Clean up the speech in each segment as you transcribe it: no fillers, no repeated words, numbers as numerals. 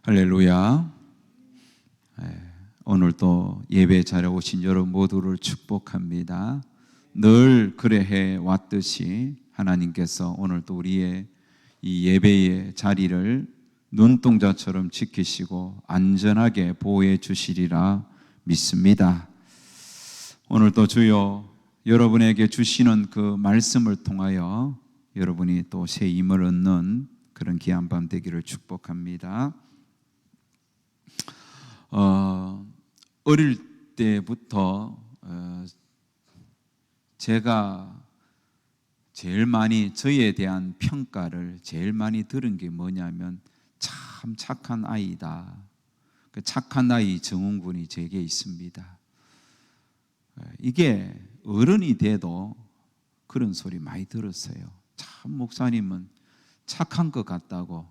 할렐루야. 오늘 또 예배 자리에 오신 여러분 모두를 축복합니다. 늘 그래해 왔듯이 하나님께서 오늘 또 우리의 이 예배의 자리를 눈동자처럼 지키시고 안전하게 보호해 주시리라 믿습니다. 오늘 또 주여 여러분에게 주시는 그 말씀을 통하여 여러분이 또 새 힘을 얻는 그런 귀한 밤 되기를 축복합니다. 어릴 때부터 제가 제일 많이 저에 대한 평가를 제일 많이 들은 게 뭐냐면 참 착한 아이다. 그 착한 아이 증후군이 제게 있습니다. 이게 어른이 돼도 그런 소리 많이 들었어요. 참 목사님은 착한 것 같다고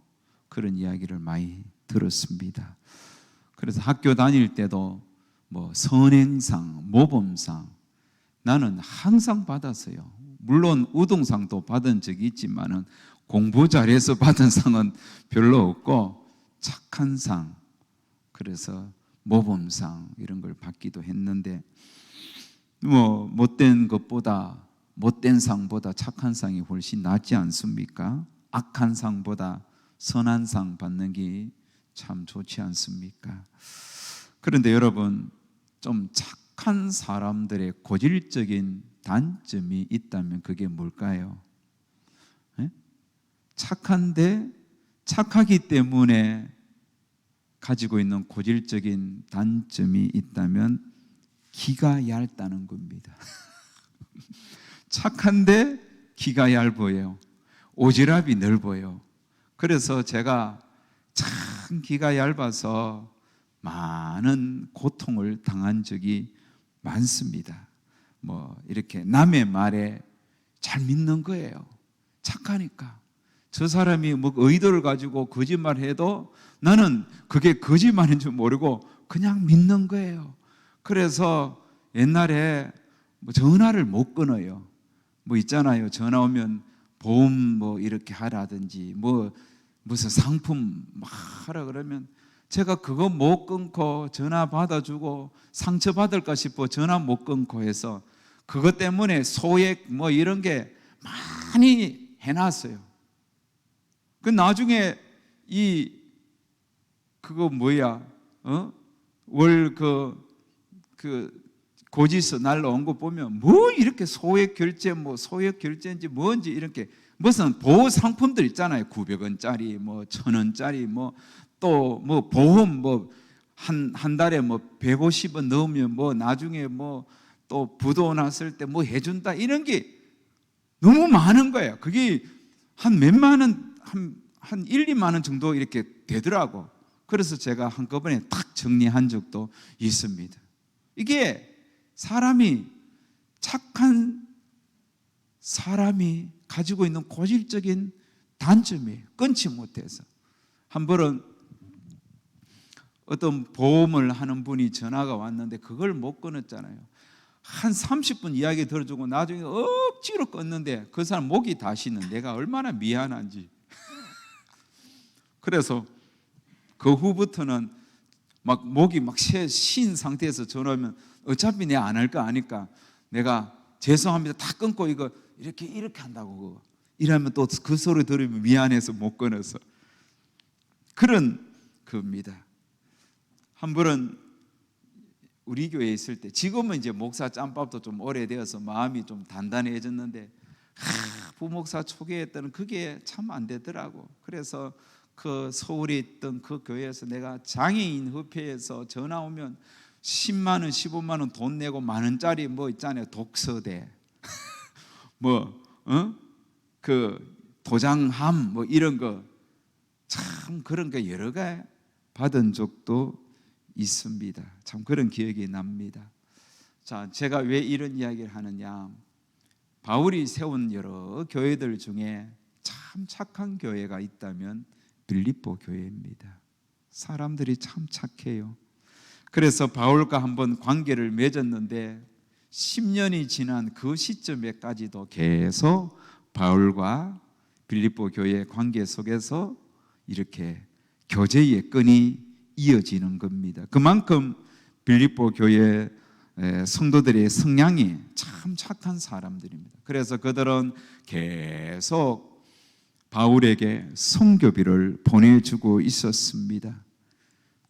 그런 이야기를 많이 들었습니다. 그래서 학교 다닐 때도 뭐 선행상, 모범상 나는 항상 받았어요. 물론 우등상도 받은 적이 있지만은 공부 잘해서 받은 상은 별로 없고 착한 상, 그래서 모범상 이런 걸 받기도 했는데 뭐 못된 것보다 못된 상보다 착한 상이 훨씬 낫지 않습니까? 악한 상보다 선한 상 받는 게 참 좋지 않습니까? 그런데 여러분, 좀 착한 사람들의 고질적인 단점이 있다면 그게 뭘까요? 착한데 착하기 때문에 가지고 있는 고질적인 단점이 있다면 기가 얇다는 겁니다. 착한데 기가 얇아요. 오지랖이 넓어요. 그래서 제가 참 기가 얇아서 많은 고통을 당한 적이 많습니다. 뭐 이렇게 남의 말에 잘 믿는 거예요. 착하니까. 저 사람이 뭐 의도를 가지고 거짓말해도 나는 그게 거짓말인 줄 모르고 그냥 믿는 거예요. 그래서 옛날에 뭐 전화를 못 끊어요. 뭐 있잖아요. 전화 오면 보험 뭐 이렇게 하라든지 뭐 무슨 상품 막 하라 그러면 제가 그거 못 끊고 전화 받아주고 상처받을까 싶어 전화 못 끊고 해서 그것 때문에 소액 뭐 이런 게 많이 해놨어요. 그 나중에 그거 뭐야? 월 고지서 날라온 거 보면 뭐 이렇게 소액 결제 뭐 소액 결제인지 뭔지 이렇게 무슨 보호 상품들 있잖아요. 900원짜리 뭐 1000원짜리 뭐 또 뭐 보험 뭐 한 달에 뭐 150원 넣으면 뭐 나중에 뭐 또 부도 났을 때 뭐 해준다 이런 게 너무 많은 거예요. 그게 한 몇만 원, 한 1, 2만 원 정도 이렇게 되더라고. 그래서 제가 한꺼번에 딱 정리한 적도 있습니다. 이게 사람이 착한 사람이 가지고 있는 고질적인 단점이에요. 끊지 못해서. 한 번은 어떤 보험을 하는 분이 전화가 왔는데 그걸 못 끊었잖아요. 한 30분 이야기 들어주고 나중에 억지로 끊는데 그 사람 목이 다시는 내가 얼마나 미안한지. 그래서 그 후부터는 막 목이 막 쉰 상태에서 전화하면 어차피 내가 안 할 거 아니까 내가 죄송합니다 다 끊고 이거 이렇게 한다고 그거. 이러면 또 그 소리 들으면 미안해서 못 끊어서 그런 겁니다. 한 번은 우리 교회에 있을 때 지금은 이제 목사 짬밥도 좀 오래되어서 마음이 좀 단단해졌는데 부목사 초기에 때는 그게 참 안 되더라고. 그래서 그 서울에 있던 그 교회에서 내가 장애인 협회에서 전화 오면 10만 원, 15만 원 돈 내고 만 원짜리 뭐 있잖아요. 독서대 그 도장함 뭐 이런 거 참 그런 거 여러 개 받은 적도 있습니다. 참 그런 기억이 납니다. 자, 제가 왜 이런 이야기를 하느냐? 바울이 세운 여러 교회들 중에 참 착한 교회가 있다면 빌립보 교회입니다. 사람들이 참 착해요. 그래서 바울과 한번 관계를 맺었는데 10년이 지난 그 시점에까지도 계속 바울과 빌립보 교회의 관계 속에서 이렇게 교제의 끈이 이어지는 겁니다. 그만큼 빌립보 교회 성도들의 성향이 참 착한 사람들입니다. 그래서 그들은 계속 바울에게 선교비를 보내주고 있었습니다.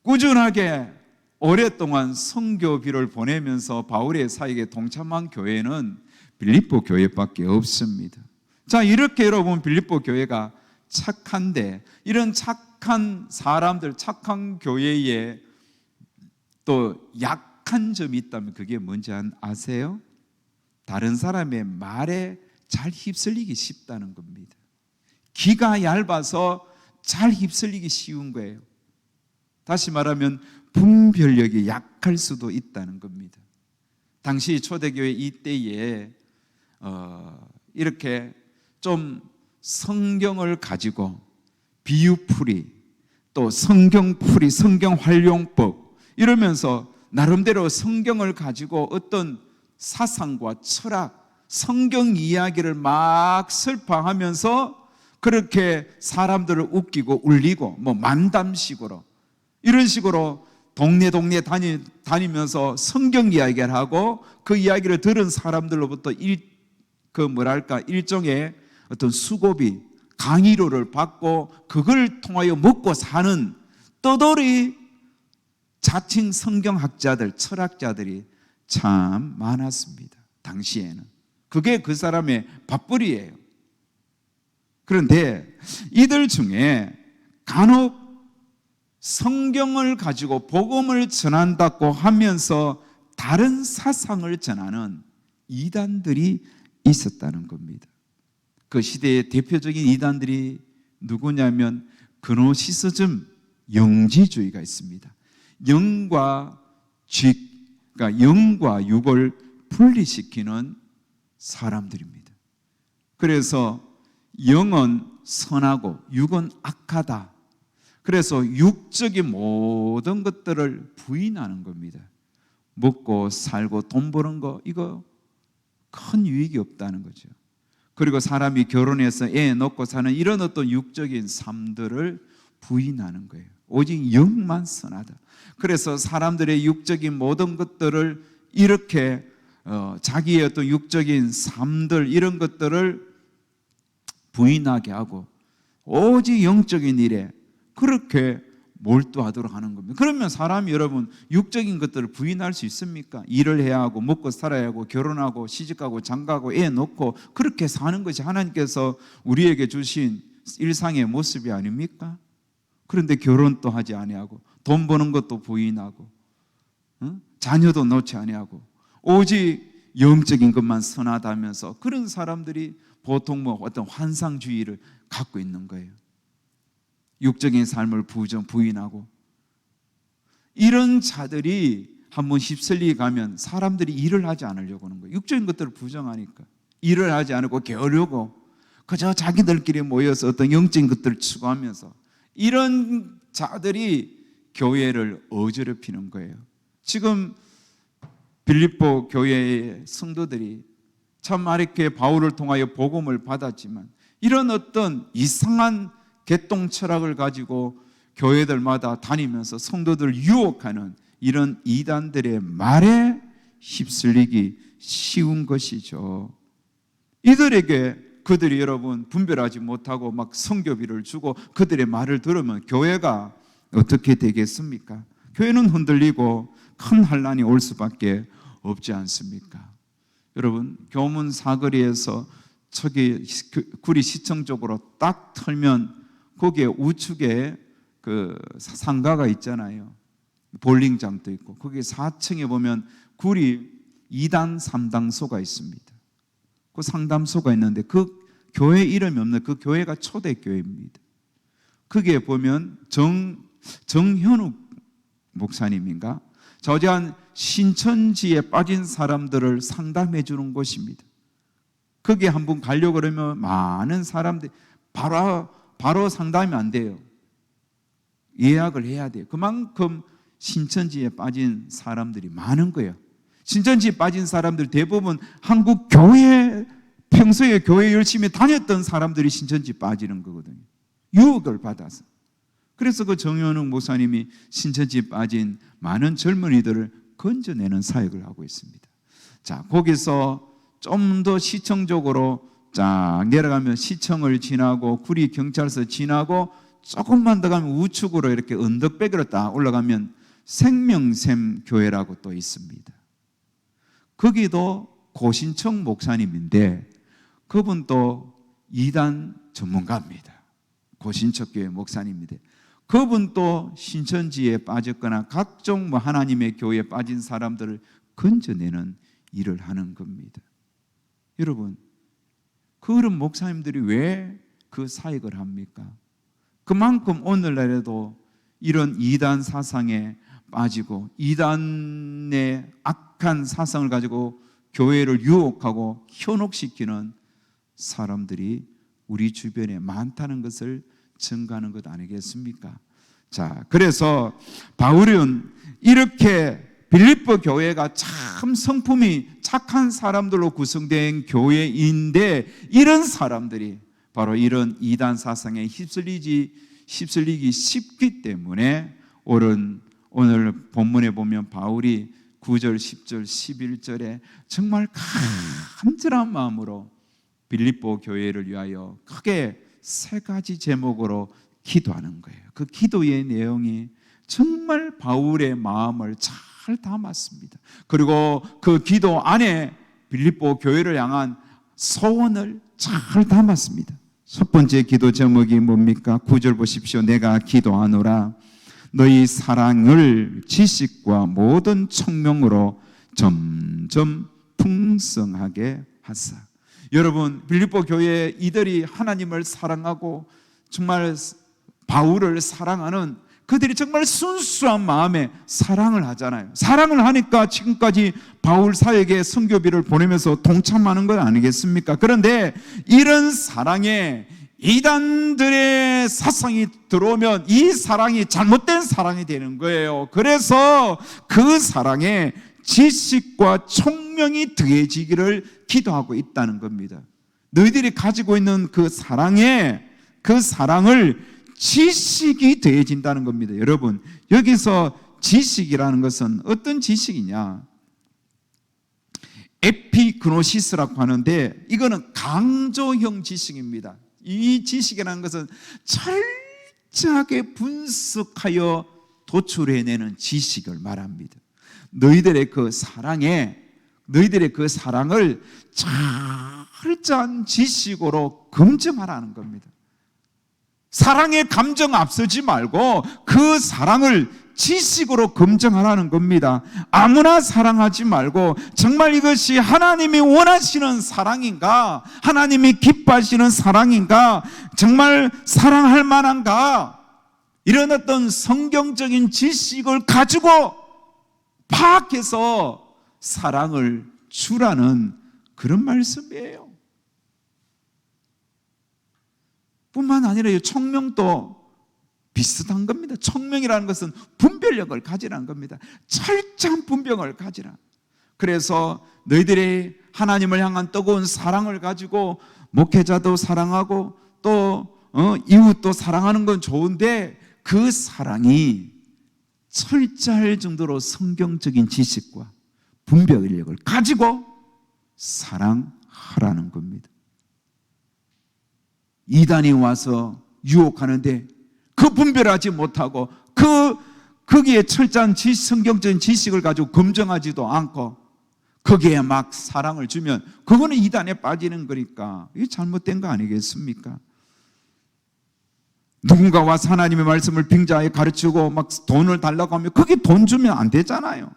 꾸준하게 오랫동안 선교비를 보내면서 바울의 사역에 동참한 교회는 빌립보 교회밖에 없습니다. 자, 이렇게 여러분 빌립보 교회가 착한데, 이런 착한 사람들, 착한 교회에 또 약한 점이 있다면 그게 뭔지 아세요? 다른 사람의 말에 잘 휩쓸리기 쉽다는 겁니다. 귀가 얇아서 잘 휩쓸리기 쉬운 거예요. 다시 말하면 분별력이 약할 수도 있다는 겁니다. 당시 초대교회 이때에 이렇게 좀 성경을 가지고 비유풀이, 또 성경풀이, 성경활용법 이러면서 나름대로 성경을 가지고 어떤 사상과 철학, 성경 이야기를 막 설파하면서 그렇게 사람들을 웃기고 울리고 만담식으로 이런 식으로 동네 다니면서 성경 이야기를 하고 그 이야기를 들은 사람들로부터 일종의 어떤 수고비, 강의료를 받고 그걸 통하여 먹고 사는 떠돌이 자칭 성경학자들, 철학자들이 참 많았습니다. 당시에는. 그게 그 사람의 밥벌이예요. 그런데 이들 중에 간혹 성경을 가지고 복음을 전한다고 하면서 다른 사상을 전하는 이단들이 있었다는 겁니다. 그 시대의 대표적인 이단들이 누구냐면 그노시스즘, 영지주의가 있습니다. 영과 그러니까 영과 육을 분리시키는 사람들입니다. 그래서 영은 선하고 육은 악하다. 그래서 육적인 모든 것들을 부인하는 겁니다. 먹고 살고 돈 버는 거, 이거 큰 유익이 없다는 거죠. 그리고 사람이 결혼해서 애 낳고 사는 이런 어떤 육적인 삶들을 부인하는 거예요. 오직 영만 선하다. 그래서 사람들의 육적인 모든 것들을 이렇게 자기의 어떤 육적인 삶들 이런 것들을 부인하게 하고 오직 영적인 일에 그렇게 몰두하도록 하는 겁니다. 그러면 사람이 여러분 육적인 것들을 부인할 수 있습니까? 일을 해야 하고 먹고 살아야 하고 결혼하고 시집가고 장가고 애 놓고 그렇게 사는 것이 하나님께서 우리에게 주신 일상의 모습이 아닙니까? 그런데 결혼도 하지 아니하고 돈 버는 것도 부인하고 자녀도 놓지 아니하고 오직 영적인 것만 선하다면서 그런 사람들이 보통 어떤 환상주의를 갖고 있는 거예요. 육적인 삶을 부인하고 이런 자들이 한번 휩쓸리 가면 사람들이 일을 하지 않으려고 하는 거예요. 육적인 것들을 부정하니까 일을 하지 않고 게으르고 그저 자기들끼리 모여서 어떤 영적인 것들을 추구하면서 이런 자들이 교회를 어지럽히는 거예요. 지금 빌립보 교회의 성도들이 참 이렇게 바울을 통하여 복음을 받았지만 이런 어떤 이상한 개똥 철학을 가지고 교회들마다 다니면서 성도들을 유혹하는 이런 이단들의 말에 휩쓸리기 쉬운 것이죠. 이들에게 그들이 여러분 분별하지 못하고 막 선교비를 주고 그들의 말을 들으면 교회가 어떻게 되겠습니까? 교회는 흔들리고 큰 환란이 올 수밖에 없지 않습니까? 여러분 교문 사거리에서 저기 구리시청 쪽으로 딱 털면 거기에 우측에 그 상가가 있잖아요. 볼링장도 있고 거기 4층에 보면 구리 2단 3당소가 있습니다. 그 상담소가 있는데 그 교회 이름이 없는 그 교회가 초대교회입니다. 거기에 보면 정현욱 목사님인가? 저지한 신천지에 빠진 사람들을 상담해 주는 곳입니다. 거기에 한번 가려고 그러면 많은 사람들이 바로 상담이 안 돼요. 예약을 해야 돼요. 그만큼 신천지에 빠진 사람들이 많은 거예요. 신천지에 빠진 사람들 대부분 한국 교회 평소에 교회 열심히 다녔던 사람들이 신천지 빠지는 거거든요. 유혹을 받아서. 그래서 그 정현웅 목사님이 신천지에 빠진 많은 젊은이들을 건져내는 사역을 하고 있습니다. 자, 거기서 좀 더 시청적으로 쫙 내려가면 시청을 지나고 구리 경찰서 지나고 조금만 더 가면 우측으로 이렇게 언덕배기로 딱 올라가면 생명샘 교회라고 또 있습니다. 거기도 고신청 목사님인데 그분도 이단 전문가입니다. 고신청 교회 목사님인데 그분도 신천지에 빠졌거나 각종 하나님의 교회에 빠진 사람들을 건져내는 일을 하는 겁니다. 여러분, 그런 목사님들이 왜 그 사역을 합니까? 그만큼 오늘날에도 이런 이단 사상에 빠지고 이단의 악한 사상을 가지고 교회를 유혹하고 현혹시키는 사람들이 우리 주변에 많다는 것을 증거하는 것 아니겠습니까? 자, 그래서 바울은 이렇게 빌립보 교회가 참 성품이 착한 사람들로 구성된 교회인데 이런 사람들이 바로 이런 이단 사상에 휩쓸리기 쉽기 때문에 오늘 본문에 보면 바울이 9절, 10절, 11절에 정말 간절한 마음으로 빌립보 교회를 위하여 크게 3가지 제목으로 기도하는 거예요. 그 기도의 내용이 정말 바울의 마음을 잘 담았습니다. 그리고 그 기도 안에 빌립보 교회를 향한 소원을 잘 담았습니다. 첫 번째 기도 제목이 뭡니까? 9절 보십시오. 내가 기도하노라 너희 사랑을 지식과 모든 총명으로 점점 풍성하게 하사. 여러분, 빌립보 교회 이들이 하나님을 사랑하고 정말 바울을 사랑하는 그들이 정말 순수한 마음에 사랑을 하잖아요. 사랑을 하니까 지금까지 바울 사역에 선교비를 보내면서 동참하는 건 아니겠습니까? 그런데 이런 사랑에 이단들의 사상이 들어오면 이 사랑이 잘못된 사랑이 되는 거예요. 그래서 그 사랑에 지식과 총명이 더해지기를 기도하고 있다는 겁니다. 너희들이 가지고 있는 그 사랑을 지식이 더해진다는 겁니다. 여러분, 여기서 지식이라는 것은 어떤 지식이냐? 에피그노시스라고 하는데 이거는 강조형 지식입니다. 이 지식이라는 것은 철저하게 분석하여 도출해내는 지식을 말합니다. 너희들의 그 사랑을 철저한 지식으로 검증하라는 겁니다. 사랑의 감정 앞서지 말고 그 사랑을 지식으로 검증하라는 겁니다. 아무나 사랑하지 말고 정말 이것이 하나님이 원하시는 사랑인가? 하나님이 기뻐하시는 사랑인가? 정말 사랑할 만한가? 이런 어떤 성경적인 지식을 가지고 파악해서 사랑을 주라는 그런 말씀이에요. 뿐만 아니라 이 총명도 비슷한 겁니다. 총명이라는 것은 분별력을 가지라는 겁니다. 철저한 분별력을 가지라. 그래서 너희들이 하나님을 향한 뜨거운 사랑을 가지고 목회자도 사랑하고 또 이웃도 사랑하는 건 좋은데 그 사랑이 철저할 정도로 성경적인 지식과 분별력을 가지고 사랑하라는 겁니다. 이단이 와서 유혹하는데 그 분별하지 못하고 거기에 철저한 성경적인 지식을 가지고 검증하지도 않고 거기에 막 사랑을 주면 그거는 이단에 빠지는 거니까 이게 잘못된 거 아니겠습니까? 누군가 와서 하나님의 말씀을 빙자하여 가르치고 막 돈을 달라고 하면 그게 돈 주면 안 되잖아요.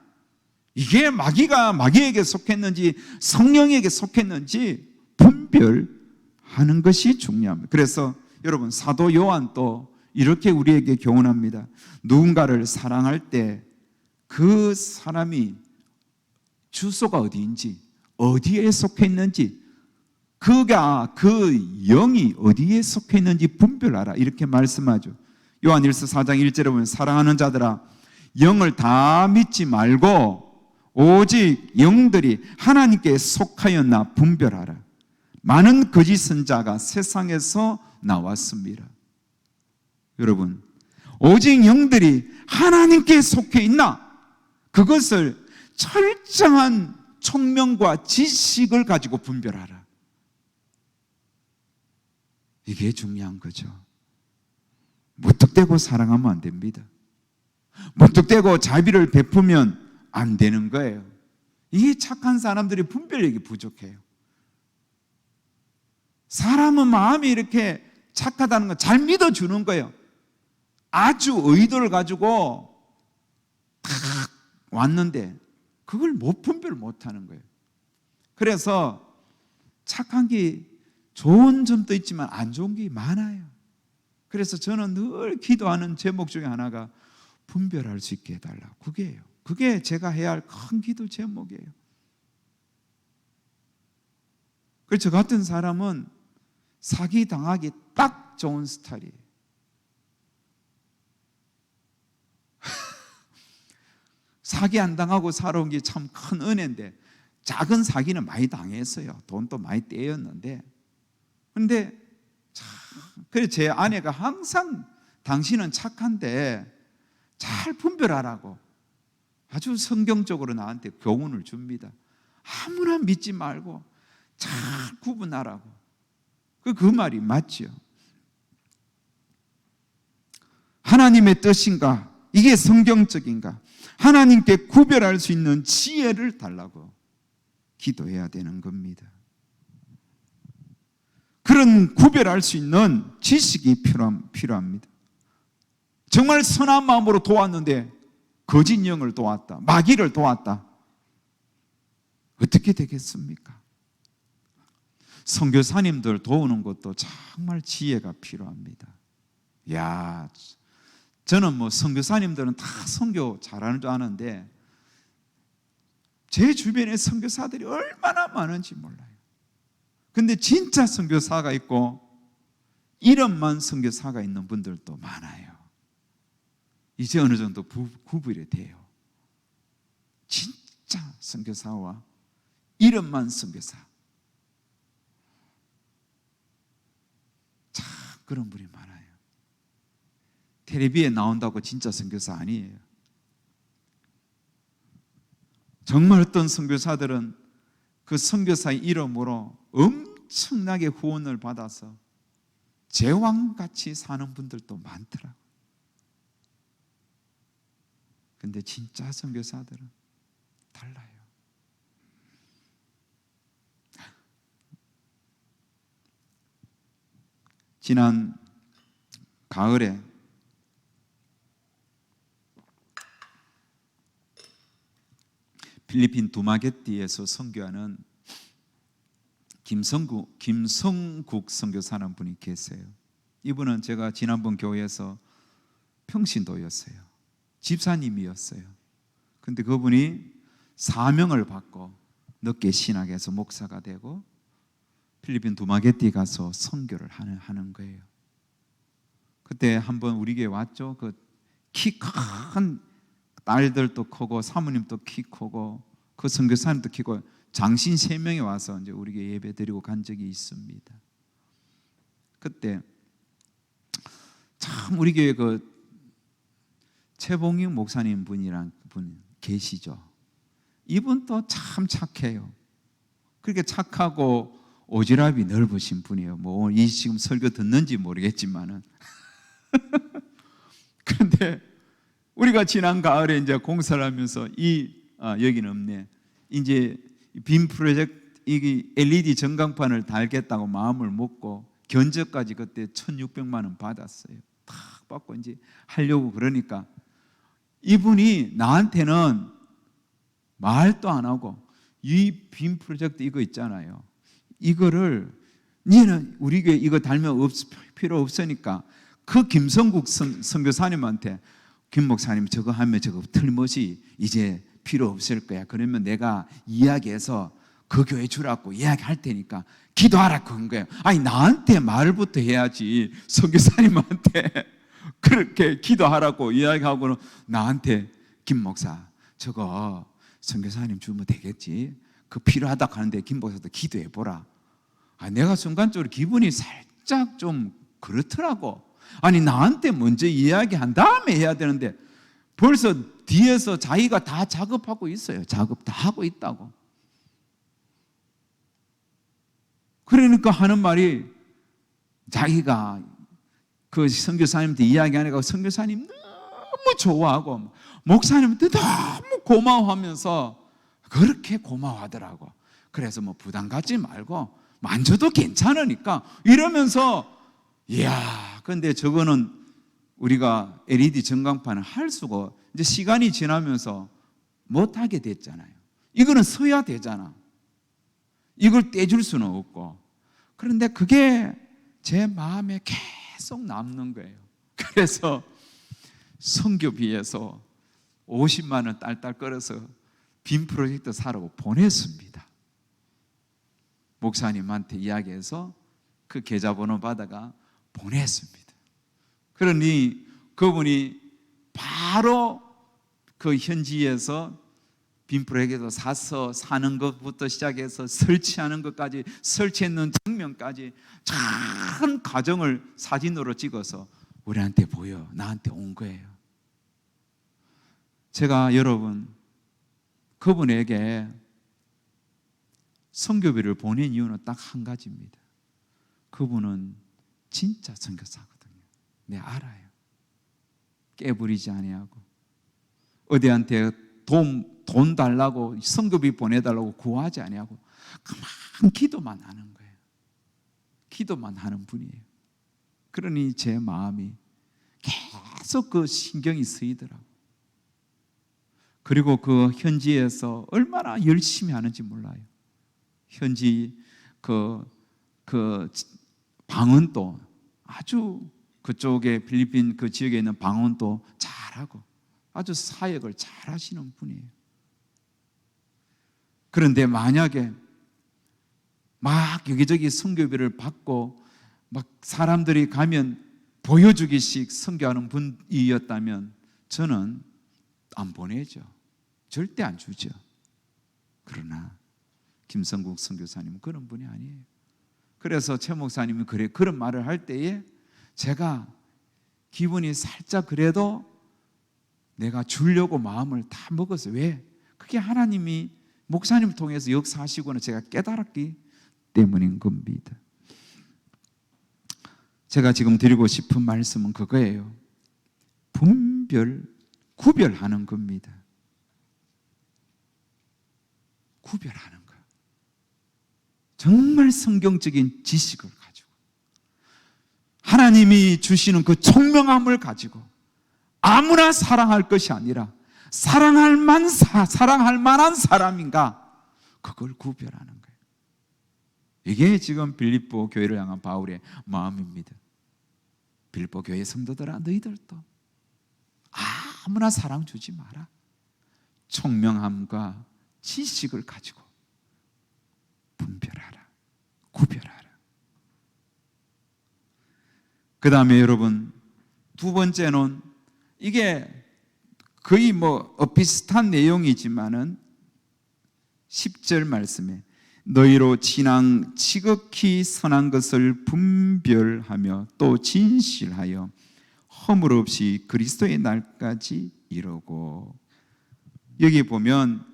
이게 마귀에게 속했는지 성령에게 속했는지 분별하는 것이 중요합니다. 그래서 여러분, 사도 요한도 이렇게 우리에게 교훈합니다. 누군가를 사랑할 때 그 사람이 주소가 어디인지, 어디에 속해 있는지, 그 영이 어디에 속해 있는지 분별하라, 이렇게 말씀하죠. 요한일서 4장 1절에 보면 사랑하는 자들아 영을 다 믿지 말고 오직 영들이 하나님께 속하였나 분별하라. 많은 거짓 선자가 세상에서 나왔습니다. 여러분, 오직 영들이 하나님께 속해 있나? 그것을 철저한 총명과 지식을 가지고 분별하라. 이게 중요한 거죠. 무턱대고 사랑하면 안 됩니다. 무턱대고 자비를 베푸면 안 되는 거예요. 이게 착한 사람들이 분별력이 부족해요. 사람은 마음이 이렇게 착하다는 거 잘 믿어주는 거예요. 아주 의도를 가지고 탁 왔는데 그걸 분별 못하는 거예요. 그래서 착한 게 좋은 점도 있지만 안 좋은 게 많아요. 그래서 저는 늘 기도하는 제목 중에 하나가 분별할 수 있게 해달라. 그게예요. 그게 제가 해야 할 큰 기도 제목이에요. 그래서 저 같은 사람은 사기 당하기 딱 좋은 스타일이에요. 사기 안 당하고 살아온 게 참 큰 은혜인데, 작은 사기는 많이 당했어요. 돈도 많이 떼었는데. 그런데 그래서 제 아내가 항상 당신은 착한데 잘 분별하라고 아주 성경적으로 나한테 교훈을 줍니다. 아무나 믿지 말고 잘 구분하라고. 그 말이 맞죠. 하나님의 뜻인가? 이게 성경적인가? 하나님께 구별할 수 있는 지혜를 달라고 기도해야 되는 겁니다. 그런 구별할 수 있는 지식이 필요합니다. 정말 선한 마음으로 도왔는데 거짓 영을 도왔다, 마귀를 도왔다. 어떻게 되겠습니까? 선교사님들 도우는 것도 정말 지혜가 필요합니다. 야, 저는 선교사님들은 다 선교 잘하는 줄 아는데 제 주변에 선교사들이 얼마나 많은지 몰라요. 근데 진짜 선교사가 있고 이름만 선교사가 있는 분들도 많아요. 이제 어느 정도 구분이 돼요. 진짜 선교사와 이름만 선교사. 참 그런 분이 많아요. 텔레비에 나온다고 진짜 선교사 아니에요. 정말 어떤 선교사들은 그 선교사의 이름으로 엄청나게 후원을 받아서 제왕같이 사는 분들도 많더라고요. 근데 진짜 선교사들은 달라요. 지난 가을에 필리핀 두마게띠에서 선교하는 김성국 선교사라는 분이 계세요. 이분은 제가 지난번 교회에서 평신도였어요. 집사님이었어요. 근데 그분이 사명을 받고 늦게 신학해서 목사가 되고 필리핀 두마게띠 가서 선교를 하는 거예요. 그때 한번 우리 교회 왔죠. 그 키 큰 딸들도 크고 사모님도 키 크고 그 선교사님도 키고 장신 3명이 와서 이제 우리 교회 예배 드리고 간 적이 있습니다. 그때 참 우리 교회 그 최봉익 목사님 분이란 분 계시죠. 이분도 참 착해요. 그렇게 착하고 오지랖이 넓으신 분이에요. 이 지금 설교 듣는지 모르겠지만은. 그런데 우리가 지난 가을에 이제 공사를 하면서 여기는 없네. 이제 빔 프로젝트 이 LED 전광판을 달겠다고 마음을 먹고 견적까지 그때 1,600만 원 받았어요. 탁 받고 이제 하려고 그러니까 이분이 나한테는 말도 안 하고 이 빔 프로젝트 이거 있잖아요. 이거를 니는 우리 교회 이거 달면 필요 없으니까 그 김성국 선교사님한테 김 목사님 저거 하면 저거 틀림없이 이제 필요 없을 거야. 그러면 내가 이야기해서 그 교회 주라고 이야기할 테니까 기도하라고 한 거예요. 아니 나한테 말부터 해야지 선교사님한테 그렇게 기도하라고 이야기하고는 나한테 김 목사 저거 선교사님 주면 되겠지. 그 필요하다고 하는데 김 목사도 기도해 보라. 내가 순간적으로 기분이 살짝 좀 그렇더라고. 아니 나한테 먼저 이야기한 다음에 해야 되는데 벌써 뒤에서 자기가 다 작업하고 있어요. 작업 다 하고 있다고. 그러니까 하는 말이 자기가 그 선교사님한테 이야기하니까 선교사님 너무 좋아하고 목사님한테 너무 고마워하면서 그렇게 고마워하더라고. 그래서 뭐 부담 갖지 말고 만져도 괜찮으니까 이러면서 이야, 근데 저거는 우리가 LED 전광판을 할 수가 이제 시간이 지나면서 못하게 됐잖아요. 이거는 서야 되잖아. 이걸 떼줄 수는 없고. 그런데 그게 제 마음에 계속 남는 거예요. 그래서 선교비에서 50만 원 딸딸 끌어서 빔 프로젝터 사라고 보냈습니다. 목사님한테 이야기해서 그 계좌번호 받아가 보냈습니다. 그러니 그분이 바로 그 현지에서 빔 프로젝터 사서 사는 것부터 시작해서 설치하는 것까지, 설치했는 장면까지 전 과정을 사진으로 찍어서 우리한테 보여, 나한테 온 거예요. 제가 여러분 그분에게 선교비를 보낸 이유는 딱 한 가지입니다. 그분은 진짜 선교사거든요. 네, 알아요. 깨부리지 아니하고 어디한테 돈 달라고 선교비 보내달라고 구하지 아니하고 그만 기도만 하는 거예요. 기도만 하는 분이에요. 그러니 제 마음이 계속 그 신경이 쓰이더라고요. 그리고 그 현지에서 얼마나 열심히 하는지 몰라요. 현지 그 방언도 아주 그쪽에 필리핀 그 지역에 있는 방언도 잘하고 아주 사역을 잘 하시는 분이에요. 그런데 만약에 막 여기저기 선교비를 받고 막 사람들이 가면 보여주기식 선교하는 분이었다면 저는 안 보내죠. 절대 안 주죠. 그러나 김성국 선교사님은 그런 분이 아니에요. 그래서 최 목사님이 그런 말을 할 때에 제가 기분이 살짝 그래도 내가 주려고 마음을 다 먹었어요. 왜? 그게 하나님이 목사님을 통해서 역사하시고는 제가 깨달았기 때문인 겁니다. 제가 지금 드리고 싶은 말씀은 그거예요. 구별하는 겁니다. 구별하는 거. 정말 성경적인 지식을 가지고 하나님이 주시는 그 총명함을 가지고 아무나 사랑할 것이 아니라 사랑할 만한 사람인가, 그걸 구별하는 거예요. 이게 지금 빌립보 교회를 향한 바울의 마음입니다. 빌립보 교회 성도들아, 너희들도 아무나 사랑 주지 마라. 총명함과 지식을 가지고 분별하라, 구별하라. 그 다음에 여러분, 두 번째는 이게 거의 비슷한 내용이지만은 10절 말씀에 너희로 진앙 지극히 선한 것을 분별하며 또 진실하여 허물 없이 그리스도의 날까지 이루고, 여기 보면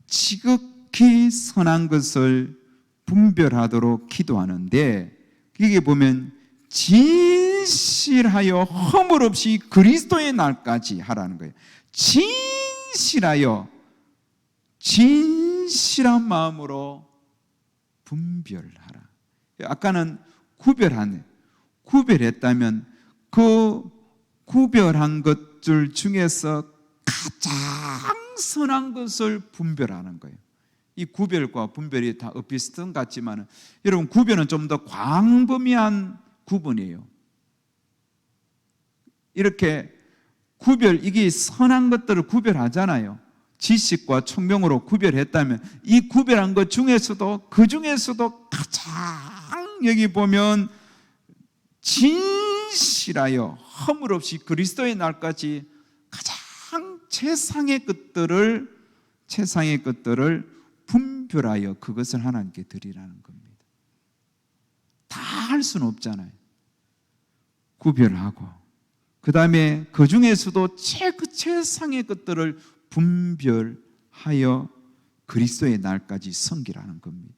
지극히 선한 것을 분별하도록 기도하는데 여기 보면 진실하여 허물 없이 그리스도의 날까지 하라는 거예요. 진실한 마음으로 분별하라. 아까는 구별했다면 그 구별한 것들 중에서 가장 선한 것을 분별하는 거예요. 이 구별과 분별이 다 비슷한 것 같지만 여러분, 구별은 좀 더 광범위한 구분이에요. 이렇게 이게 선한 것들을 구별하잖아요. 지식과 총명으로 구별했다면 이 구별한 것 중에서도 가장 여기 보면 진실하여 허물 없이 그리스도의 날까지 가장 최상의 것들을 분별하여 그것을 하나님께 드리라는 겁니다. 다 할 수는 없잖아요. 구별하고, 그 다음에 그 중에서도 최상의 것들을 분별하여 그리스도의 날까지 섬기라는 겁니다.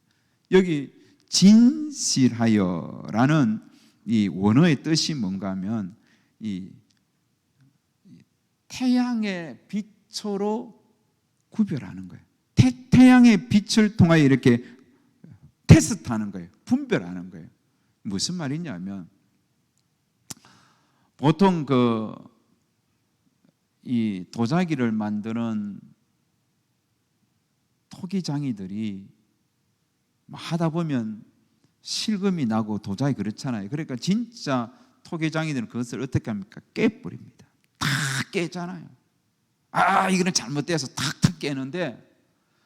여기 진실하여라는 이 원어의 뜻이 뭔가 하면 이 태양의 빛으로 구별하는 거예요. 태양의 빛을 통하여 이렇게 테스트하는 거예요. 분별하는 거예요. 무슨 말이냐면 보통 이 도자기를 만드는 토기장이들이 하다 보면 실금이 나고 도자기 그렇잖아요. 그러니까 진짜 토기장이들은 그것을 어떻게 합니까? 깨버립니다. 다 깨잖아요. 이거는 잘못돼서 탁탁 깨는데,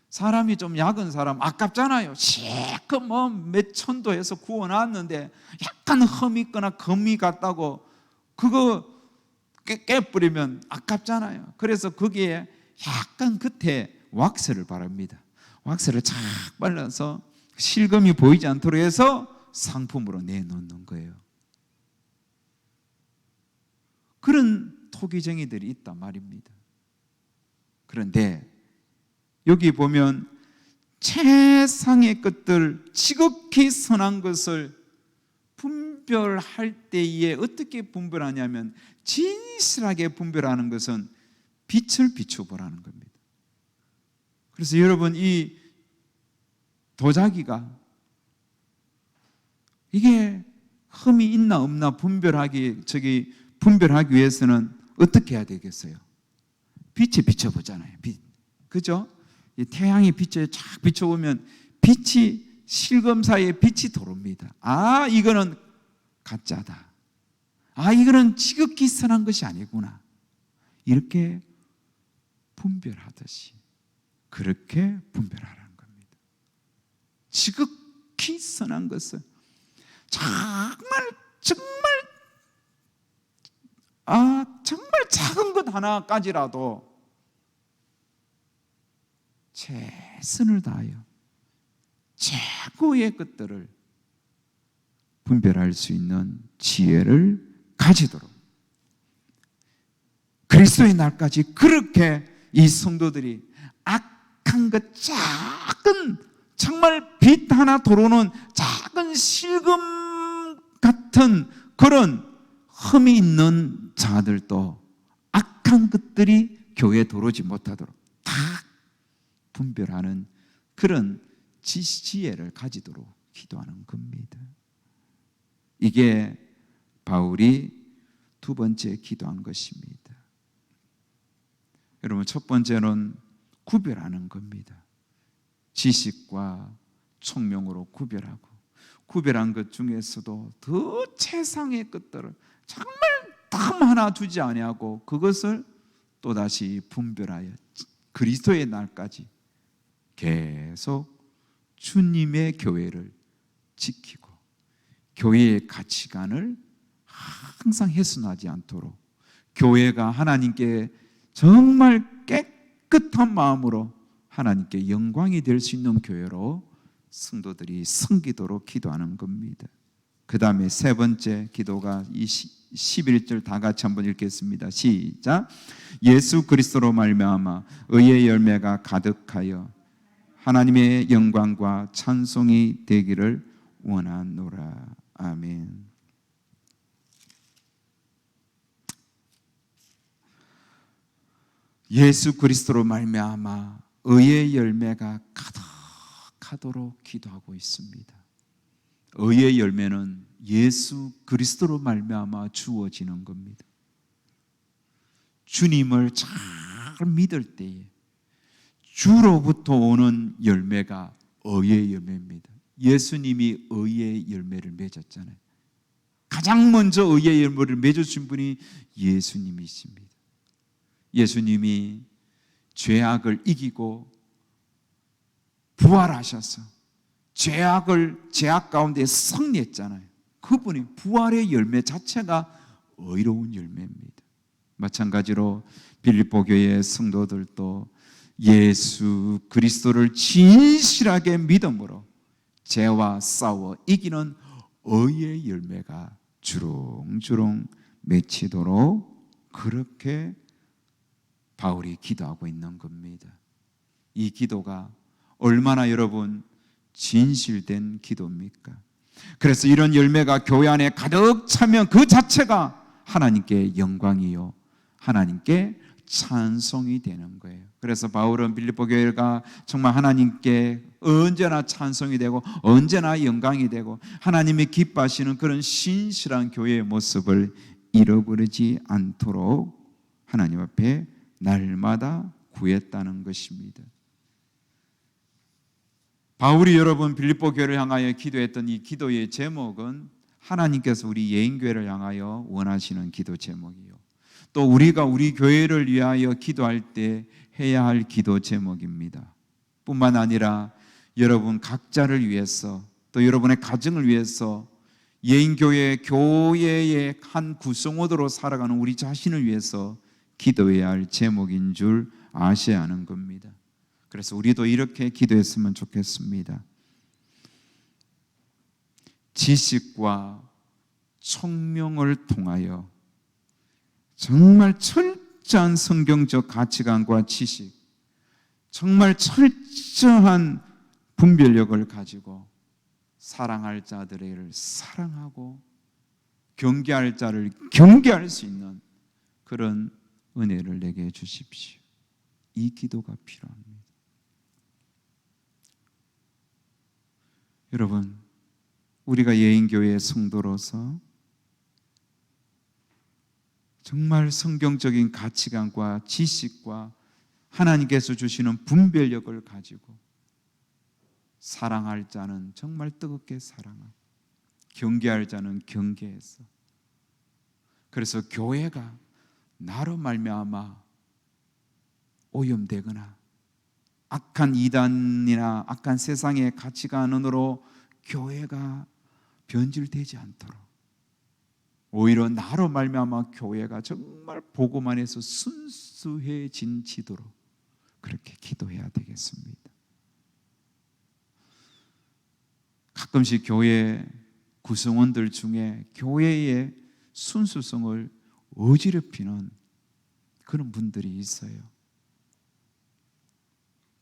사람이 좀 약은 사람 아깝잖아요. 실컷 몇 천도 해서 구워놨는데 약간 흠이 있거나 금이 같다고 그거 깨버리면 아깝잖아요. 그래서 거기에 약간 끝에 왁스를 바릅니다. 왁스를 착 발라서 실금이 보이지 않도록 해서 상품으로 내놓는 거예요. 그런 토기쟁이들이 있단 말입니다. 그런데 여기 보면 최상의 것들, 지극히 선한 것을 분별할 때에 어떻게 분별하냐면, 진실하게 분별하는 것은 빛을 비춰보라는 겁니다. 그래서 여러분, 이 도자기가 이게 흠이 있나 없나 분별하기 위해서는 어떻게 해야 되겠어요? 빛에 비춰보잖아요. 빛, 그죠? 이 태양이 빛에 쫙 비춰보면 빛이, 실금 사이에 빛이 들어옵니다. 이거는 가짜다. 이거는 지극히 선한 것이 아니구나. 이렇게 분별하듯이 그렇게 분별하라는 겁니다. 지극히 선한 것은 정말 작은 것 하나까지라도 최선을 다하여 최고의 것들을 분별할 수 있는 지혜를 가지도록, 그리스도의 날까지 그렇게 이 성도들이 악한 것, 작은, 정말 빛 하나 들어오는 작은 실금 같은 그런 흠이 있는 자들도 악한 것들이 교회에 들어오지 못하도록 다 분별하는 그런 지혜를 가지도록 기도하는 겁니다. 이게 바울이 두 번째 기도한 것입니다. 여러분, 첫 번째는 구별하는 겁니다. 지식과 총명으로 구별하고, 구별한 것 중에서도 더 최상의 것들을 정말 땀 하나 두지 아니하고 그것을 또다시 분별하여 그리스도의 날까지 계속 주님의 교회를 지키고 교회의 가치관을 항상 훼손하지 않도록, 교회가 하나님께 정말 깨끗한 마음으로 하나님께 영광이 될 수 있는 교회로 성도들이 섬기도록 기도하는 겁니다. 그 다음에 세 번째 기도가 11절 다 같이 한번 읽겠습니다. 시작. 예수 그리스도로 말미암아 의의 열매가 가득하여 하나님의 영광과 찬송이 되기를 원하노라. 아멘. 예수 그리스도로 말미암아 의의 열매가 가득하도록 기도하고 있습니다. 의의 열매는 예수 그리스도로 말미암아 주어지는 겁니다. 주님을 잘 믿을 때에 주로부터 오는 열매가 의의 열매입니다. 예수님이 의의 열매를 맺었잖아요. 가장 먼저 의의 열매를 맺어준 분이 예수님이십니다. 예수님이 죄악을 이기고 부활하셔서 죄악 가운데 승리했잖아요. 그분이 부활의 열매 자체가 의로운 열매입니다. 마찬가지로 빌립보 교회의 성도들도 예수 그리스도를 진실하게 믿음으로 죄와 싸워 이기는 의의 열매가 주렁주렁 맺히도록 그렇게 바울이 기도하고 있는 겁니다. 이 기도가 얼마나 여러분 진실된 기도입니까? 그래서 이런 열매가 교회 안에 가득 차면 그 자체가 하나님께 영광이요, 하나님께 찬송이 되는 거예요. 그래서 바울은 빌립보 교회가 정말 하나님께 언제나 찬송이 되고 언제나 영광이 되고 하나님이 기뻐하시는 그런 신실한 교회의 모습을 잃어버리지 않도록 하나님 앞에 날마다 구했다는 것입니다. 바울이 여러분 빌립보 교회를 향하여 기도했던 이 기도의 제목은 하나님께서 우리 예인교회를 향하여 원하시는 기도 제목이요, 또 우리가 우리 교회를 위하여 기도할 때 해야 할 기도 제목입니다. 뿐만 아니라 여러분 각자를 위해서, 또 여러분의 가정을 위해서, 예인교회 교회의 한 구성원으로 살아가는 우리 자신을 위해서 기도해야 할 제목인 줄 아셔야 하는 겁니다. 그래서 우리도 이렇게 기도했으면 좋겠습니다. 지식과 총명을 통하여 정말 철저한 성경적 가치관과 지식, 정말 철저한 분별력을 가지고 사랑할 자들을 사랑하고 경계할 자를 경계할 수 있는 그런 은혜를 내게 주십시오. 이 기도가 필요합니다. 여러분, 우리가 예인교회의 성도로서 정말 성경적인 가치관과 지식과 하나님께서 주시는 분별력을 가지고 사랑할 자는 정말 뜨겁게 사랑하고 경계할 자는 경계해서, 그래서 교회가 나로 말미암아 오염되거나 악한 이단이나 악한 세상의 가치관으로 교회가 변질되지 않도록, 오히려 나로 말미암아 교회가 정말 복음 안에서 순수해진지도록 그렇게 기도해야 되겠습니다. 가끔씩 교회 구성원들 중에 교회의 순수성을 어지럽히는 그런 분들이 있어요.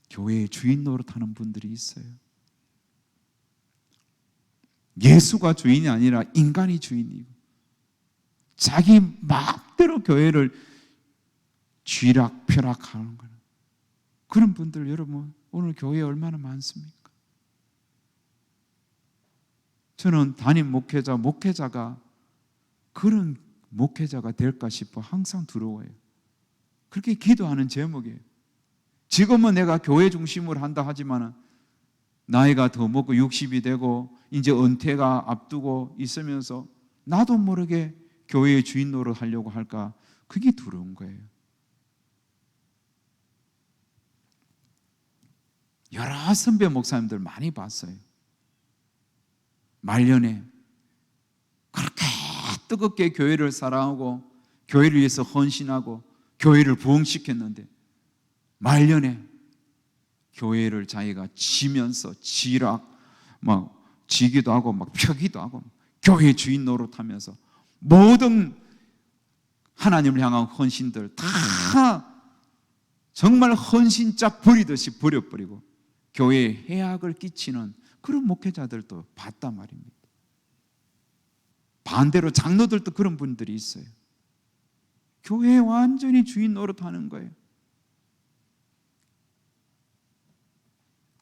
교회의 주인 노릇하는 분들이 있어요. 예수가 주인이 아니라 인간이 주인이고 자기 마음대로 교회를 쥐락펴락하는 거는 그런 분들 여러분 오늘 교회에 얼마나 많습니까? 저는 담임 목회자가 그런 목회자가 될까 싶어 항상 두려워요. 그렇게 기도하는 제목이에요. 지금은 내가 교회 중심으로 한다 하지만 나이가 더 먹고 60이 되고 이제 은퇴가 앞두고 있으면서 나도 모르게 교회의 주인 노릇 하려고 할까, 그게 두려운 거예요. 여러 선배 목사님들 많이 봤어요. 말년에 그렇게 뜨겁게 교회를 사랑하고 교회를 위해서 헌신하고 교회를 부흥시켰는데 말년에 교회를 자기가 지면서 지기도 하고 펴기도 하고 교회 주인 노릇하면서 모든 하나님을 향한 헌신들 다 정말 헌신짝 버리듯이 버려버리고 교회에 해악을 끼치는 그런 목회자들도 봤단 말입니다. 반대로 장로들도 그런 분들이 있어요. 교회에 완전히 주인 노릇하는 거예요.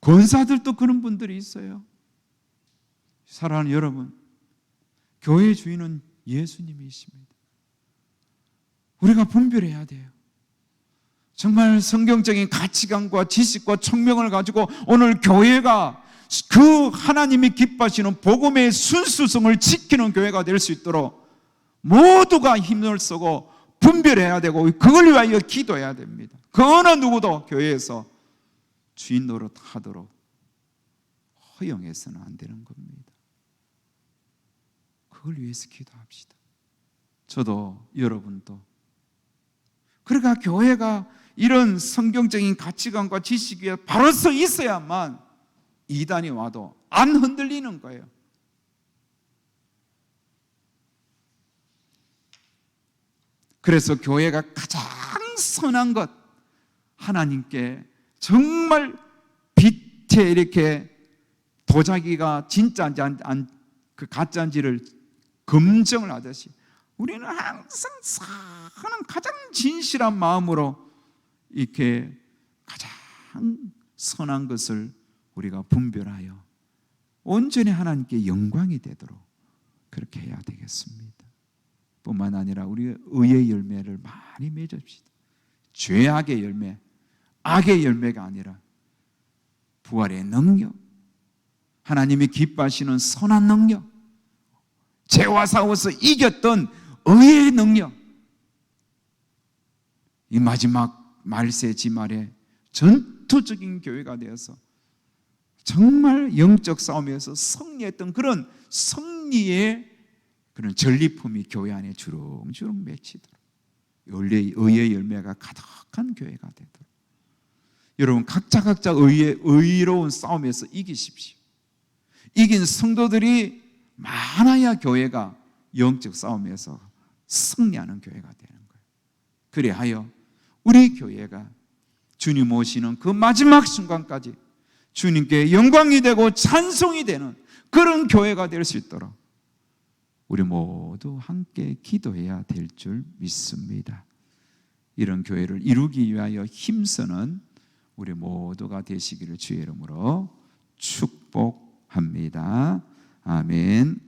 권사들도 그런 분들이 있어요. 사랑하는 여러분, 교회의 주인은 예수님이십니다. 우리가 분별해야 돼요. 정말 성경적인 가치관과 지식과 총명을 가지고 오늘 교회가 그 하나님이 기뻐하시는 복음의 순수성을 지키는 교회가 될 수 있도록 모두가 힘을 쓰고 분별해야 되고 그걸 위하여 기도해야 됩니다. 그 어느 누구도 교회에서 주인 노릇 하도록 허용해서는 안 되는 겁니다. 그걸 위해서 기도합시다. 저도 여러분도. 그러니까 교회가 이런 성경적인 가치관과 지식이 바로 서 있어야만 이단이 와도 안 흔들리는 거예요. 그래서 교회가 가장 선한 것, 하나님께 정말 빛에 이렇게 도자기가 진짜인지 그 가짜인지를 검증을 하듯이 우리는 항상 사는 가장 진실한 마음으로 이렇게 가장 선한 것을 우리가 분별하여 온전히 하나님께 영광이 되도록 그렇게 해야 되겠습니다. 뿐만 아니라 우리 의의 열매를 많이 맺읍시다. 죄악의 열매, 악의 열매가 아니라 부활의 능력, 하나님이 기뻐하시는 선한 능력, 죄와 싸워서 이겼던 의의 능력, 이 마지막 말세 지말에 전투적인 교회가 되어서 정말 영적 싸움에서 승리했던 그런 승리의 그런 전리품이 교회 안에 주렁주렁 맺히도록 의의 열매가 가득한 교회가 되도록 여러분 각자 의로운 싸움에서 이기십시오. 이긴 성도들이 많아야 교회가 영적 싸움에서 승리하는 교회가 되는 거예요. 그래하여 우리 교회가 주님 오시는 그 마지막 순간까지 주님께 영광이 되고 찬송이 되는 그런 교회가 될 수 있도록 우리 모두 함께 기도해야 될 줄 믿습니다. 이런 교회를 이루기 위하여 힘쓰는 우리 모두가 되시기를 주의 이름으로 축복합니다. 아멘.